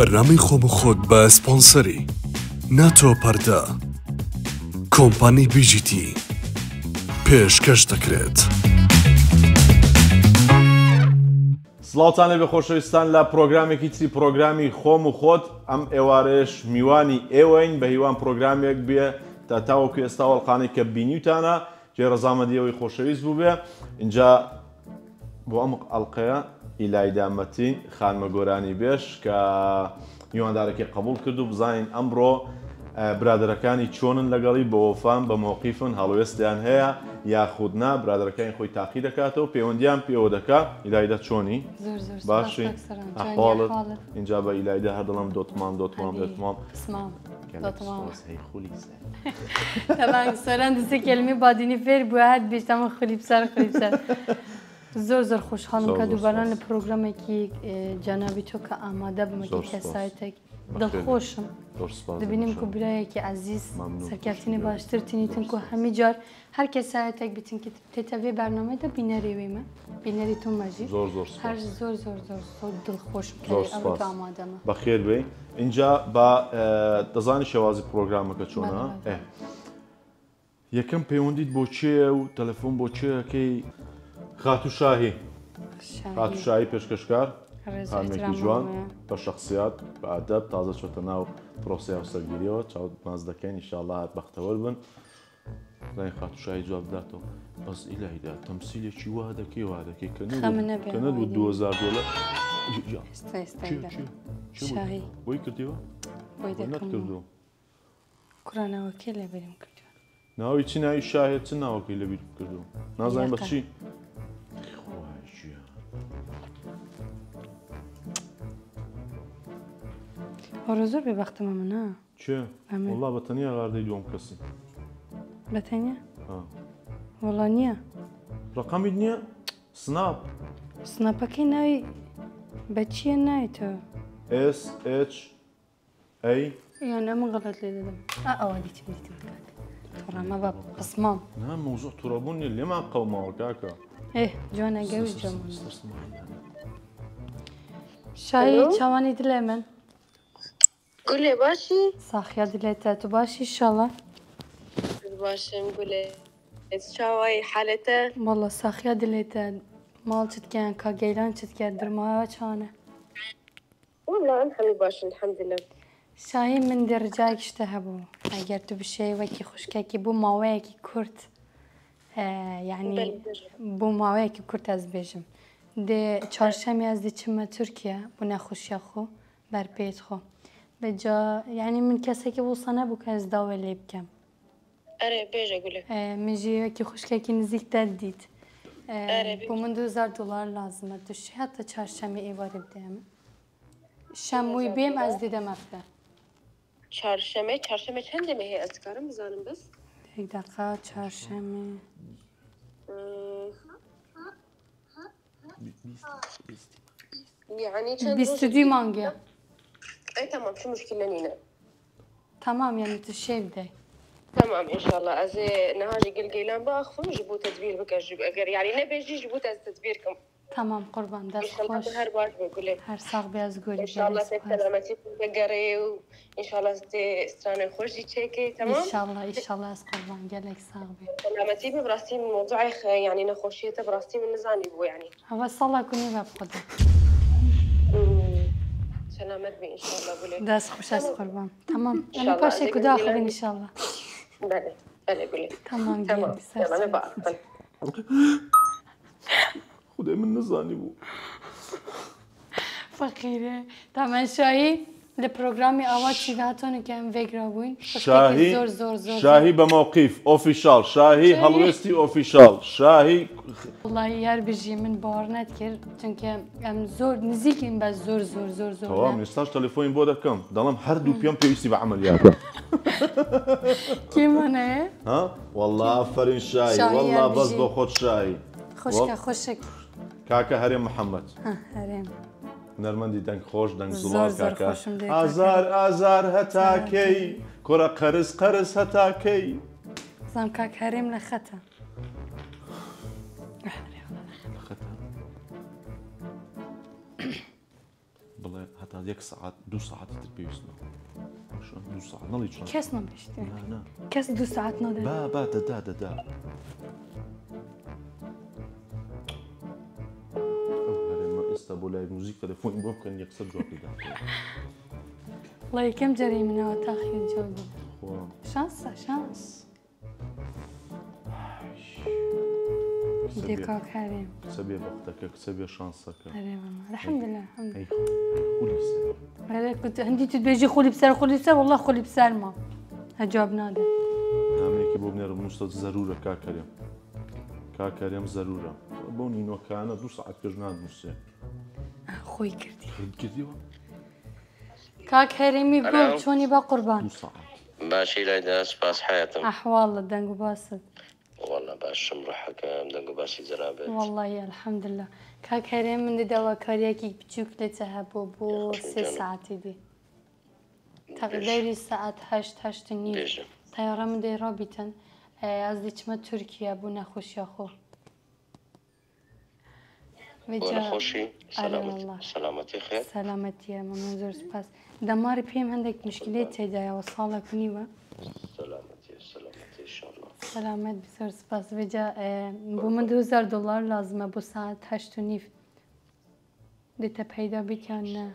بەرنامەی خۆم و خۆت بە سپۆنسەری ناتۆ پەردە کۆمپانی بیژیتی پێشکەش دەکرێت. سڵاوتان لێبێ خۆشەویستان لە پرۆگرامێکی تری پرۆگرامی خۆم و خۆت ئەم ئێوارەیەش میوانی ئێوەین بە هیوان پرۆگرامێک بێ تا تاوەکو ئێستا وەڵقانێک کە بینیوتانە جێ ڕەزامەندیەوەی خۆشەویست بوو بێ. اینجا بۆ ئەم ئەڵقەیە ئیلایدا مەتین خانمە گۆرانی بێش کە میواندارێکی قبول کرد و بزانین ئەمڕۆ برادەرەکانی چۆنن لەگەڵی بە وەفان بە مۆقیفن هەڵوێستیان هەیە یاخودنا برادەرەکانی خۆی تاقی دەکاتەوە پەیوەندیان پێوە دەکات. ئیلایدا چۆنی؟ باشی ئەحواڵت؟ اینجا بە ئیلایدا هەر دڵم دۆتمام طبعا سۆران دوسێ کلمەی بادینی فێر بووە هەر بیشتەمە خولیبسەر زۆر خۆشحاڵم کە دووباران لە پرۆگرامێکی جاناوی تۆ کە ئامادە بمەکە کەسایەتێک دڵخۆشم دەبینیم کو برایەکی عزیز سەرکەفتنی باشتر تینیتن کو هەمی جار هەر کەسایەتێک بتین کە تێتەوێ بەرنامەدا بینەرێوێمە بینەری تۆ مەژی هەر زۆر دڵخۆشم کە ئەوە ئامادەمە بەخێر بێ. اینجا بە دەزانی شێوازی پرۆگرامەکە چۆنە؟ یەکەم پەیوەندیت بۆ چێە و تەلەفۆن بۆ چێەکەی خاتو شاهی پێشکەشکار خانمێکی جوان بە شخصیات بە ئەدەب تازە چۆتە ناو پرۆسەی هەوسەرگیریەوە چاوت ماز دەکەین ئینشاءڵڵا هات بەختەوەر بن ڕای خاتو شاهی جواب بداتەوە. بەس ئیلایدا تەمسیلێکی وا دەکەی کە نەدوو 2000 دۆلار بۆی کردیوە؟ نەکردووە قورانەوەکەی لەبەرم کردووە. ناوی چی ناوی شاهێت چ ناوەکەی لەبیر کردووە؟ نازانین بەچی؟ ئەوڕۆ زۆر بێبەختمە منە. چێ؟ وەڵڵا بەتەنیا غاردەی دووەم کەسی. بەتەنیا؟ وەڵا نییە. ڕقەمیت نییە؟ سناپ. سناپەکەی ناوی بەچیە نایتەوە؟ SHA یانە من غەڵەت لێ دەدەم. ئەوە دیتم ڕامە بە قسمام. نا مۆزوع تووڕەبوون نیە لێمان قەوماوە کاکە. جوانە گەوی جەمون. شایی چاوانی دلێ من. گولێ باشی؟ ساخیا دلێتە تو باشی ئینشاڵڵا؟ باشم گولێ چاوای حالەتە؟ وەڵڵا ساخیا دلێتە ماڵ چتکیان کاگەیلان چتکات برماوە چوانە؟ وەڵڵا ئەم هەموو باشن الحەمدولە. شاهی من دەرجایەک شتە هەبوو ئەگەر تو بشێوەکی خوشکێکی بوو ماوەیەکی کورت یعنی بۆ ماوەیەکی کورت ئەس بێژم دێ چوارشەمی ئەس دەچمە تورکیا بۆ نەخۆشیە خۆ بەرپێت خۆ بەجا یعنی من کەسێکی وڵسە نەبوو کە ئەس داوای لێ بکەم. ئەرێ بێژە گولێ مژیوەکی خوشکێکی نزیک دەردیت بۆ من 2000 دلار لازمە توشی هەتە چارشەمی ئێوارێ بدەمە شەمووی بێم ئەس دیدەمەفتە. چارشەمە چەندێمە هەیە ئەسکارم بزانم بەس؟ دقا چارشەمێ يعني چەند 22 مانگە. تمام شو مشكلة نينا؟ تمام يعني تشي بداي. تمام ان شاء الله. از نهاجي قلقيلان باخذ جيبوا تدبير بك يعني نبي جيبوا تدبيركم. تمام قربان داس خوش. هر باش بقولي هر ساق بياز قولي ان شاء الله سلامتي بقري وان شاء الله استراني خوش دي تشيكي. تمام ان شاء الله اس قربان قالك ساق بي سلامتي براسي من موضوع يعني نخوشيته براسي من نزاني بو يعني هو صلى كوني بخد سلامت بي ان شاء الله قولي داس خوش اس قربان. تمام انا باشي كدا اخذ ان شاء الله. بله قولي تمام يلا نبقى خدای من نزانی بوو فەقیرە تامان شاهی لە پرۆگرامی ئاوا چی هاتۆنە کە ئەم وێگرا بووین شاهی بە مۆقیف ئۆفیشاڵ شاهی هەڵوێستی ئۆفیشاڵ شاهی وڵی یار بژی من باوەڕ نەکرد چونکە ئەم زۆر نزیکین بە زۆر ئێستاش تەلەفۆنی بۆ دەکەم دەڵم هەردوو پێم پێویستی بە عەمەلیاتە کێمانەیە؟ وەڵڵا ئافەرین شاهی وەڵڵا بەس بۆ خۆت شاهی خۆشک کاکە هەرێم محەممەد هەرێم نەرمەندی دەنگ خۆش دەنگ زوڵار کاکە ئازار هەتاکەی کوڕە قەرز هەتاکەی زانام کاک هەرێم لە خەتە بڵێ هەتا 1 ساعت 2 ساعت تر پێویستمە 2 ساعت نەڵی چۆن کەس نەبشتێ نا کەس 2 ساعت نەدە با دەدا هەرێمە ئێستا بۆ لای موزیک تەلەفۆنی بۆ بکەن 100 جواب پێدا وڵای یەکەم جارەی منەوە تاخیر جواب خۆ شانسە شانس دێکا کارێ کچە بێ بەختەکە کچە بێ شانسەکە الحەمدلله ئەی خولی سەر هەندی تو بێژی خولی بسەر وڵڵا خولی بسەرمە هەجواب نادە نامێکی بۆ بنێرە نووسە زەرورە کاکەرێم زەرورە بۆ نینۆکانە 2 ساعت پێش نادنووسێ خۆی کردی کردیوە کاک هەرێمی گۆڵ چۆنی با قوربان 2 ساعت باشی لایدا سپاس حیاتم ئەحواڵە دەنگ و باست والله باشم ڕحەکەم دەنگ و باسی جەنابێت وەڵڵی الحەمدلله کاک هەرێم من دەداوە کاریەکی بچووک لێتە هەبوو بۆ 3 ساعتی دی تەقدەری ساعت 8 نیم بێژم تەیارە من دەی ڕابیتن ئەز دیچمە تورکیا بوو نەخۆشیە خۆ بۆ نەخۆشی سەلامەتی خێر سەلامەتیە مەمە زۆر سپاس دەماری پێم هەندێک مشکلەی تێدایەوە ساڵێک نیوە سەلامەتی ئینشاءالله سەلامەت زۆر سپاس وێجا بۆ من $2000 لازمە بۆ ساعت 8 و نیف دێتە پەیدا بیکەن نە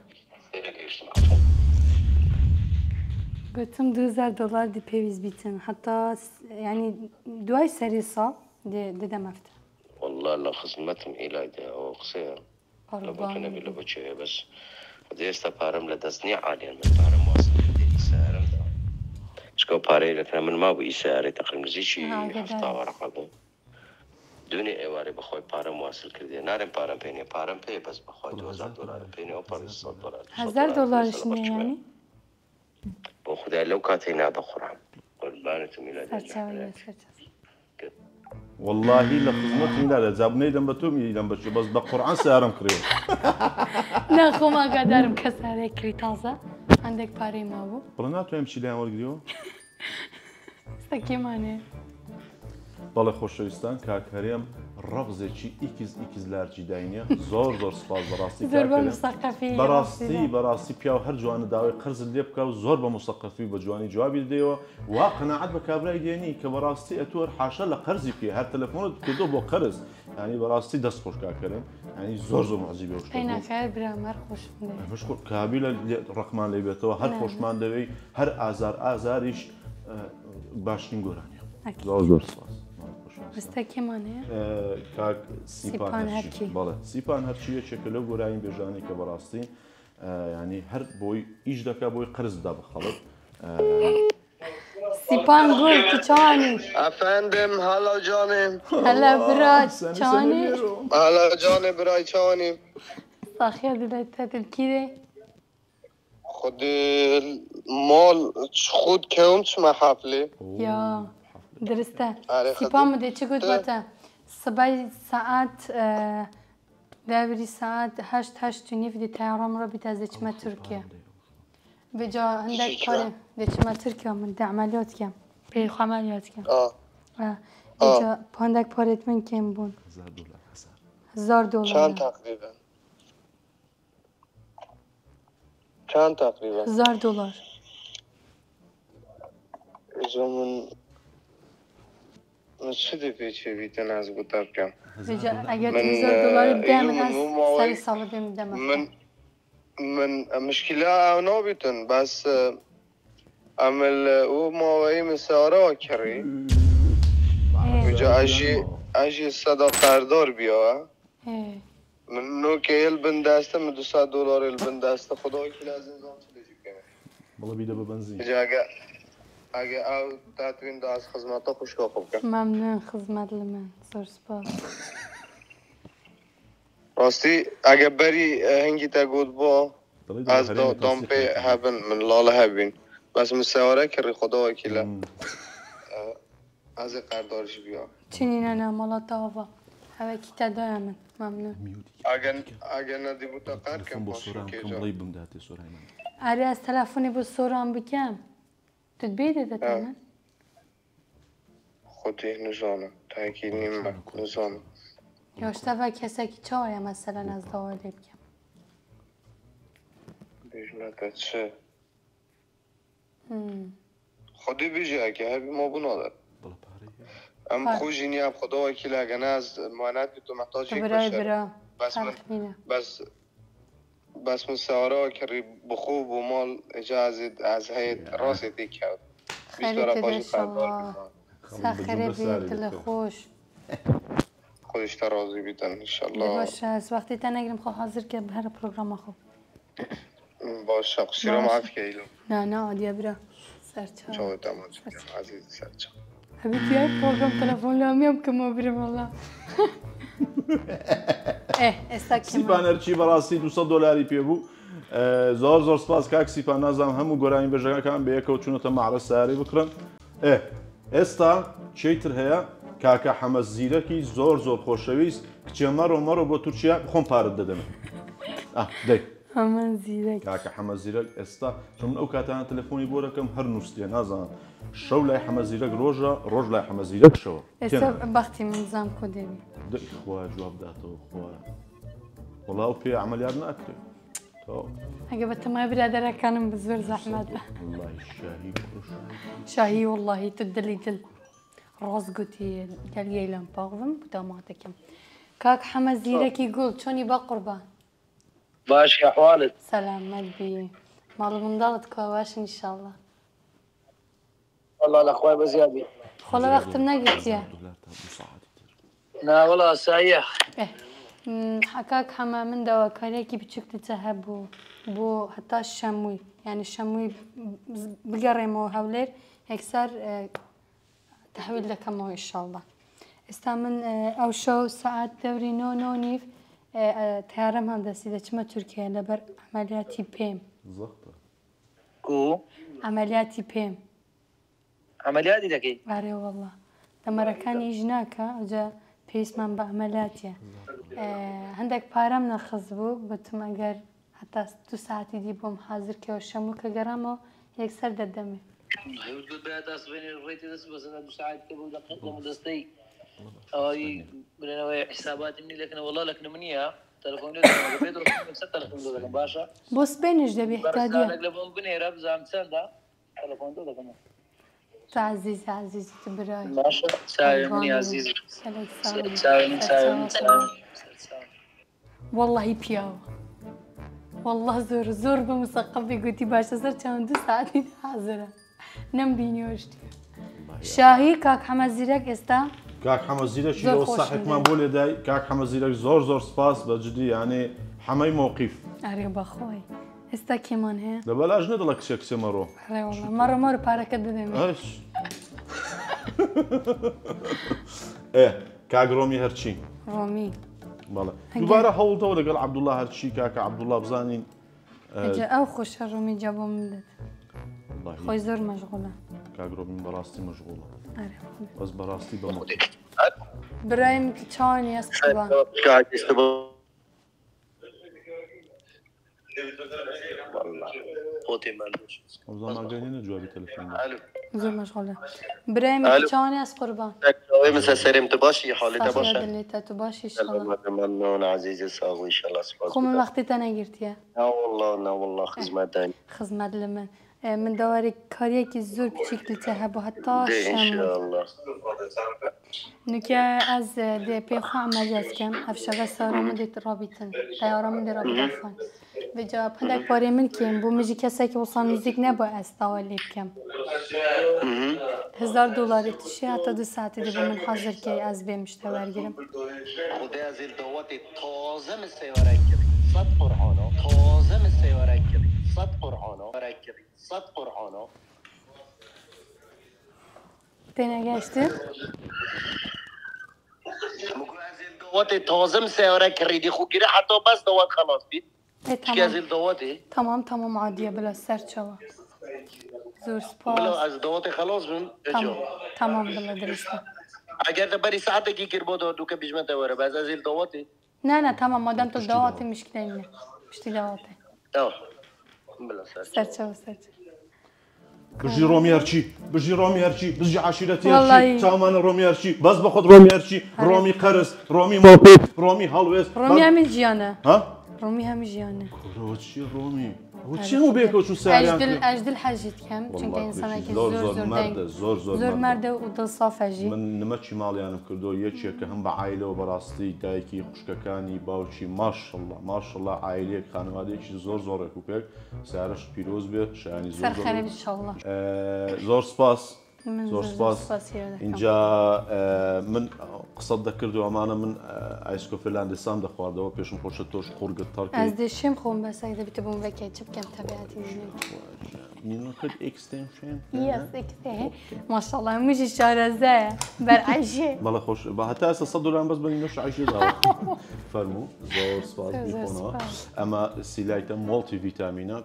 گوتم $2000 دی پێویست بیتن حتا ینی دوای سەری ساڵ دەدەمەفتە والله لە خزمەتم ئیلایدا ئەوە قسەیە لە بۆکە نەبی لە بۆچێ بەس ئێستا پارەم لە دەست نییە عالیان من پارەم واز سارمدا چکە پارەی لەکە من ما بوو ئیسارەی تەقریبا نزیکی هەفتاوەڕقە بوو دوێنێ ئێوارێ بەخۆی پارەم واسل کردێ نارێن پارەم پێێنێ پارەم پێ بەس بەخۆی $2000 پێێنێ ئەو پارە $1000 نیانی بۆ خودای لەو کاتەی نادەخۆڕام قوربانتم میلاد واللهی لە خزمەتیدا لە جابنەی دەم بە تۆ میدەم بەچ بەس بە قورعان سیارم کڕێ نا خۆم ئاگادارم کە سارێک کری تازە هەندێک پارەی مابوو بڵێ ناتوانم چی لایان وەرگریەوە سەکێمانێ بەڵێ خۆشەویستان کاکەرێم ڕەبزێکی ئیکز لارجی داینە زۆر سپاس بەڕاستی بەڕاستی پیا و هەر جوانە داوای قرزت لێ بکە و زۆر بە مسەقفی بە جوانی جوابی دێەوە وا قەناعەت بە کابرای دێنی کە بەڕاستی ئەتوەر حاشە لە قەرزی پێ هەر تەلەفۆنت کردو بۆ قەرز ینی بەڕاستی دەست خۆش کاکەرێم ینی زۆر معجیب کابی لە ڕقمان لێ بێتەوە هەر خۆشمان دەوێت هەر ئازاریش باشترین گۆرانیە زۆر سپاس بستەکێمانەیە کاک بەڵێ سیپان هەرچی یەکێکە لەو گۆرانی بێژانی کە بەڕاستی ینی هەر بۆی ئیش دەکا بۆی قرزدا بخەڵت سیپان گوڵ چانی ئەفەندم هەڵە جانێم هەلا برا چانی هەڵە جانێ برای چاوانی ساخیا دلێتە دلگیرێ خود مال خود کەوم چمە حەفلێ یا درستە سیپان مدێ چ گوت باتە سبای ساعت داوری ساعت 8 و نیف دی تایڕۆم ڕەبی تا دەچمە تورکیا بێجا هەندێک کارێ دەچمە تورکیا من دەعملیاتکەم پێی خەمەلیاتکەم بێجا هەندێک پارێت من کێم بوون $1000 چند تقریبا چند تقریبا $1000 ئێجا من چی دی پێچێ بیتن ئەس گوتا بکەم ئەگەر $1000 بدە من سەری ساڵە بێم دەمە من مشكلة أو نوبتن بس عمل ومواعي مسارة كري وجا أجي صدا قردار بيا من نو كيل بنداسته من $200 البنداسته خدا كي لازم زمان تلجي كمان والله بيدا ببنزين اگه او تاتوین دا از خدماتا خوش خوب کن ممنون خدمت لمن زور سپاس راستی اگه بری هنگی تا گود با از دام پی هبن من لاله هبین بس مساوره کردی خدا وکیله از قردارش بیا چنین انا مالا تاوا هوا کی تدایم من ممنون اگه ندی بوتا قرد کم باشو که جا اره از تلفنی با سوران بکم تدبیده داتا من خودی نزانم تاکی نیمه نزانم یاشتا و کسی که چاوه مثلا از دواله بکم بیژنه چه خودی بیجه که هبی ما بنادر ام خوشینی اب خدا وکیل اگه نه از معانات تو محتاجی برای بس مساوره که بخوب و مال اجازه از هیئت راستی کرد خیلی تده شما سخره بید دل خوش خودش ترازی بیدن انشالله باشه از وقتی تا نگرم خواه حاضر که به هر پروگرام خوب باشه قصیرا معاف که ایلو نه عادیه برا سرچه جاوه داماد عزیز سرچه حبيبتي هاي بروجرام تلفون لهم يوم كم بريم والله استاكي سیپان هرچی براستی $200 پی بو زۆر سپاس کاک سیپان نازام هەموو گۆرانی بێژەکان بە یەکەوە چونەتە ماعرە ساری بکڕن ئێستا چیتر هەیە کاکە حەمەد زیرەکی زۆر خۆشەویست کچێ مەڕۆ بۆ تورکیا خۆم پارت دەدەمێ دەی حەمەد زیرەک کاکە حەمەد زیرەک ئێستا چون من ئەو کاتانە تەلەفۆنی بۆ دەکەم هەر نووسیە نازانم شەو لای حەمەد زیرەک ڕۆژ لای حەمەد زیرەک شەوە ئێستا بەختی من زام کۆ دەبی دەی خوا جواب داتەوە خوا وەڵاو پێ عەمەلیات ناکرێت ئەگە بە تەمای برادەرەکانم بە زۆر زەحمەتە شاهی واللهی تو دلی دل ڕاست گوتی دەلگەی لەم پاڵم داماتەکەم کاک حەمەد زیرەکی گوڵ چۆنی با قوربان باش أحوالك سلامت بی ماڵ منداڵت کوا باش انشاءالله والله الأخوة بزيادة خۆڵە وەختم نەگرتیە نا والله سايح حکاک حەمە من داواکاریەکی بچووکتە هەبوو بۆ هەتا شەمووی یعنی شەمووی بگەڕێمەوە هەولێر یەکسەر تەحویل دەکەمەوە ئینشاءالله ئێستا من ئەو شەو سەعات دەوری 9:09 تیارەم هەڵدەستی دەچمە تورکیا لەبەر ئەمەلیاتی پێم ئەمەلیاتی پێم عملياتي دكي ئارێ وەڵڵا دەمەرەکانی ئیش ناکە ئەوجا پێویستمان بە ئەمەلیاتیە هەندێک پارەم نەخز بوو بەتم ئەگەر هەتا 2 ساعتی دی بۆم حاضر کەەوە شەموو کە گەڕامەوە یەکسەر دەدەمێ يقول بها تصبيني الريتي بس أنا مساعد كبو دقيقة مدستي أي بلنا حسابات مني لكن والله لكن منيها تلفوني ده بيدرو من تلفون ده باشا بۆ سبێنش دەبێ احتاجية لبون بني رب زامتسان ده تلفون ده كمان عزیزی تبرای ماشا سايمني عزيزي سايمني والله پیاوە والله زۆر بە مسەقەفی گوتی باشە سەر چەند 2 ساعتی حاضرە نەمبینیۆشتی شاهی کاک حەمەد زیرەک ئێستا کاک حەمەد زیرەکی لەوە ساحێکمان بۆ لێدای کاک حەمەد زیرەک زۆر سپاس بە جدی یانێ حەمەی مووقیف ئەرێ بەخۆی ئێستا کێمان هەیە لە بەلاژ نەدەڵە کچێ مەڕۆ مەڕۆ پارەکە دەدەمێ کاک ڕۆمی هەرچی ڕۆمی بەڵێ دووبارە هەوڵتەوە لەگەڵ عەبدوڵڵا هەرچی کاکە عەبدوڵڵا بزانین ئەو خۆشە ڕۆمی جا بۆ من دێت خۆی زۆر مەشغوڵە کاک ڕۆمی بەڕاستی مەشغوڵە بەس بەڕاستی بەمە برایم کە چاوانی ئەسقبان زمانگەنی نەجوابی تەلەفۆن زۆر مەشغوڵە برایم کە چاوانی ئەس قوربان مسا سلامت باشی حالت باشه دلێتە تو باشی ممنون عزیزی ساغ ان شاء الله سپاس خۆ من وەختی تا نەگرتیە نه والله خدمت دارم خزمەت لە من داواری کاریەکی زۆر بچیکلی تێ هەبوو هەتا نوکە ئەز دێ پێ خۆ ئەمەجازکەم هەفشەوە ساڕۆمە دێت ڕابیتن تەیارە من دێ ڕابیدەخۆن بجا هەندێک پارێ من کێم بۆ مژی کەسێکی وەسان نزیک نەبووە ئەستاوە لێ بکەم $1000 تشی هەتا 2 ساعتی دێ بۆ من حاضر کەی ئەز بێ مشتە وەرگرم خدای از الدوات تازه مسیواره کردی 100 قرآنا تازه مسیواره کردی 100 قرآنا مرکبی 100 قرآنا تێنەگەشتە مگو از الدوات تازه مسیواره کردی خو گیره حتی بس دوات خلاص بید چی از الدواته تمام عادیه بلا سەرچەوە زۆر سپاس بلا از دوات خلاص بم تمام بلا درسته اگر بری ساعتێکی کرد بۆ دووکە بیژمەتەوەرە بەس از الدواته نه تمام مادام تو دواته مشکلی نیه پشتی دواته سەرچەوە بژی ڕۆمی هەرچی بژی عاشیرەتی هەرچی چاومانە ڕۆمی هەرچی بەس بە خۆت ڕۆمی هەرچی ڕۆمی قەرز ڕۆمی مۆپێ ڕۆمی هەڵوێست ڕۆمی هەمی ژیانە ڕۆمی هەمی ژیانە چی ڕۆمی چی هەموو بێکەوە چوو سیاریان کرد؟ ئەژدل حەجیت کەم چونکە ئینسانێکی زۆر مەردە و دڵسافەژی. من نمەچی ماڵیانم کردو یەکێک کە هەم بە عایلەوە بەڕاستی دایکی خوشکەکانی باوکی ماشەڵڵا ماشەڵڵا عایلەیەک خانەوادەیەکی زۆر زۆرێک و پێک سیارەش پیرۆز بێت شایانی زۆر سپاس. زۆر سپاس. اینجا من قسەت دەکرد و ئەمانە من ئایسکۆ فێرلاندێسان دەخواردەوە پێشم خۆشە تۆش قورگت تەڕ ئەس دێشێم خۆم بەسەی دەبێتە بۆم بەکەی چ بکەم تەبیعەتی ماشەڵڵا هەمووشی شارەزایە بەرعەیشێ بەڵە خۆش بە هەتا ئێستا $100 بەس بەنی نوێش عەیشێ داوە فەرموو زۆر سپاس بیخۆنەوە ئەمە سیلایتە مۆڵتی ڤیتامینە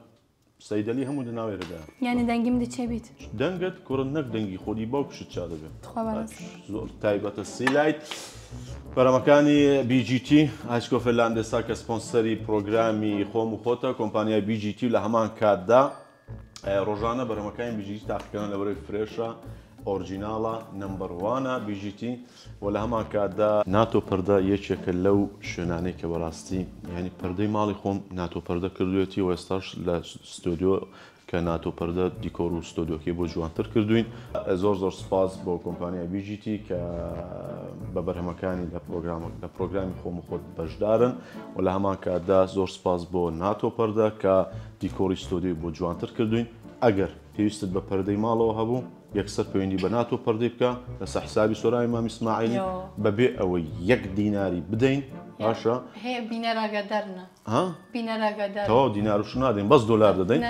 سەیدەلی هەموو دناوێرەدا یعنی دەنگیم دەچێ بیت دەنگت کوڕن نەک دەنگی خۆی باوکشت چا دەبێت زۆر تایبەتە سیلایت بەرەمەکانی BGT ئایسکۆ فێرلاندێسا کە سپۆنسەری پرۆگرامی خۆم و خۆتە کۆمپانیای BGT لە هەمان کاتدا ڕۆژانە بەرەمەکانی BGT تاقیکردن لەبەرەوەی فرێشە ئۆرجیناڵە نمبەڕوانە BGT و لە هەمان کاتدا ناتۆ پەردە یەکێکە لەو شوێنانەی کە بەڕاستی ینی پەردەی ماڵی خۆم ناتۆ پەردە کردوێتی و ئێستاش لە ستۆدیۆ کە ناتۆ پەردە دیکۆر و ستۆدیۆکەی بۆ جوانتر کردوین. زۆر سپاس بۆ کۆمپانیای BGT کە بە بەرهەمەکانی لە پرۆگرامی خۆم و خۆت بەشدارن و لە هەمان کاتدا زۆر سپاس بۆ ناتۆ پەردە کە دیکۆری ستۆدیۆی بۆ جوانتر کردوین. ئەگەر پێویستت بە پەردەی ماڵەوە هەبوو یەکسەر پەیوەندی بە ناتۆ پەردەی بکە لەسەر حسابی سۆرای مامی ئیسماعیلی بەبێ ئەوەی 1 دیناری بدەین باشە تەواو دیناروش نادەین بەس دۆلار دەدەین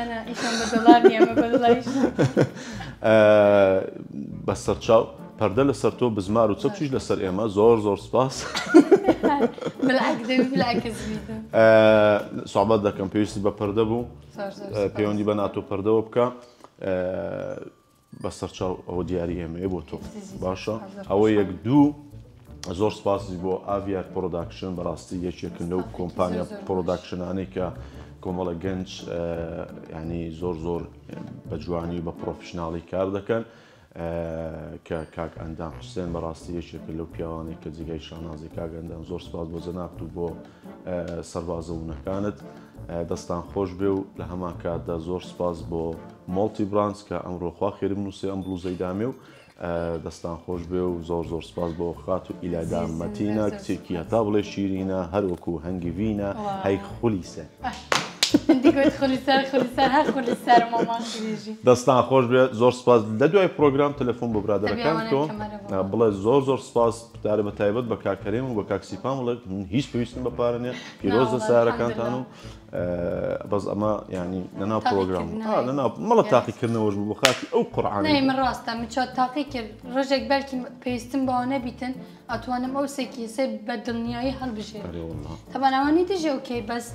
بەسەر چاو پەردە لەسەر تۆ بزمار و چەپچیش لەسەر ئێمە زۆر سپاس سوحبەت دەکەم پێویستی بە پەردە بوو پەیوەندی بە ناتۆ پەردەوە بکە بەسەر چاو ئەوە دیاری ئێمەیە بۆ تۆ باشە ئەوە یەک دوو زۆر سپاسی بۆ ئاڤیار پرۆداکشن بەڕاستی یەکێکن لەو کۆمپانیا پرۆداکشنانەی کە کۆمەڵە گەنج ینی زۆر بە جوانی بە پرۆفشناڵی کار دەکەن کە کاک ئەندام حوسێن بەڕاستی یەکێکە لەو پیاوانەی کە جێگای شانازی کاک ئەندام زۆر سپاس بۆ جەنابت و بۆ سەربازەونەکانت دەستان خۆش بێ و لە هەمان کاتدا زۆر سپاس بۆ مۆڵتی برانس کە ئەمڕۆخوا خێرم نووسێ ئەم بلوزەی دامێ و دەستان خۆش بێ و زۆر سپاس بۆ خات و ئیلادا مەتینە کچێکی هەتا بڵێ شیرینە هەروەکو هەنگڤینە هەی خولیسە دەستان خۆش بێ زۆر سپاس لە دوای پرۆگرام تەلەفۆن بۆ برادەرەکان تۆ بڵێ زۆر سپاس پتارە بە تایبەت بە کاکەرێم و بە کاکسیپام بڵێ هیچ پێویستم بە پارە پیرۆزە سارەکانتان و بەس ئەمە ینی لەناو پرۆگرام مەڵە تاقیکردنەوەش بوو بۆ خاتی ئەو قورعانەی من ڕاستە مچۆ تاقی کرد ڕۆژێک بەلکی پێویستم بەوە نەبیتن ئەتوانم ئەو سێکیسە بە دڵنیایی هەڵبژێ تەبانەوانی دژێ ئۆکەی بەس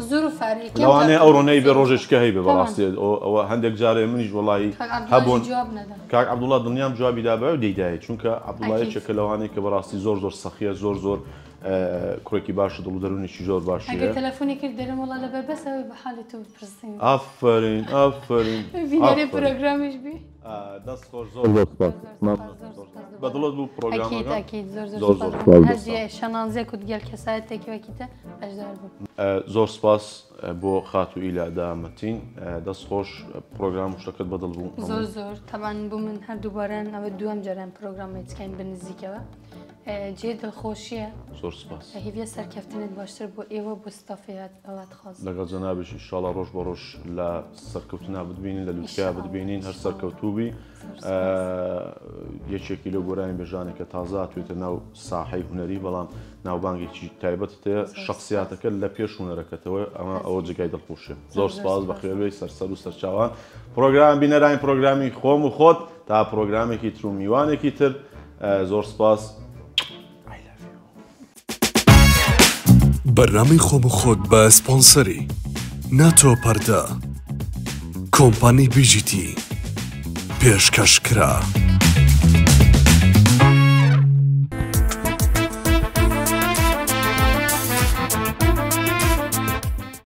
زۆر و فارێکی لەوانەیە ئەو ڕۆنەی بێ ڕۆژێشکە هەی بێ بەڕاستی ئەوە هەندێک جارێ منیش وەڵی هەبوون کاک عەبدوڵڵا دڵنیام جوابی دابە و دەیدایە چونکە عەبدوڵڵا یەکێکە لەوانەیە کە بەڕاستی زۆر سەخیە زۆر کوڕێکی باشە دڵ و دەرونێکی زۆر باشە ئەگەر تەلەفۆنی کرد دەرم وڵا لەبەر بەسەوەی بە حاڵی تۆ بپرسین ئافرین ڤینەرێ پرۆگرامیش بێ دەست خۆش زۆر بەدڵت بوو پرۆگرامەکە هەرجێ شەنانزێک و دیگەل کەسایەتێکیوەکیتە بەشدار بوو زۆر سپاس بۆ خات و ئیلادا مەتین دەست خۆش پرۆگرام شتەکەت بەدڵ بوو زۆر تەبان بوو من هەردووباران ئەوە دووەم جاران پرۆگرامی چکەین بنزیکەوە جێ دڵخۆشیە زۆر سپاس هیویە سەرکەفتنت باشتر بۆ ئێوە بۆ ستافەیەت ئەوات خاز لەگەڵ جەنابش ئینشاڵڵا ڕۆژ بە ڕۆژ لە سەرکەوتنا بتبینین لە لوتکا بتبینین هەر سەرکەوتوبی یەکێکی لە گۆرانی بێژانێکە تازە هاتوێتە ناو ساحەی هونەری بەڵام ناوبانگێکی تایبەت تێ شخصیاتەکە لە پێش هونەرەکەتەوە ئەمە ئەوە جگای دڵخۆشێ زۆر سپاس بەخێوەی سەر و سەرچاوان پرۆگرام بینەرانی پرۆگرامی خۆم و خۆت تا پرۆگرامێکی تر و میوانێکی تر زۆر سپاس بەرنامەی خۆم و خۆت بە سپۆنسەری ناتۆ پەردە کۆمپانی BGT پێشکەشکرا.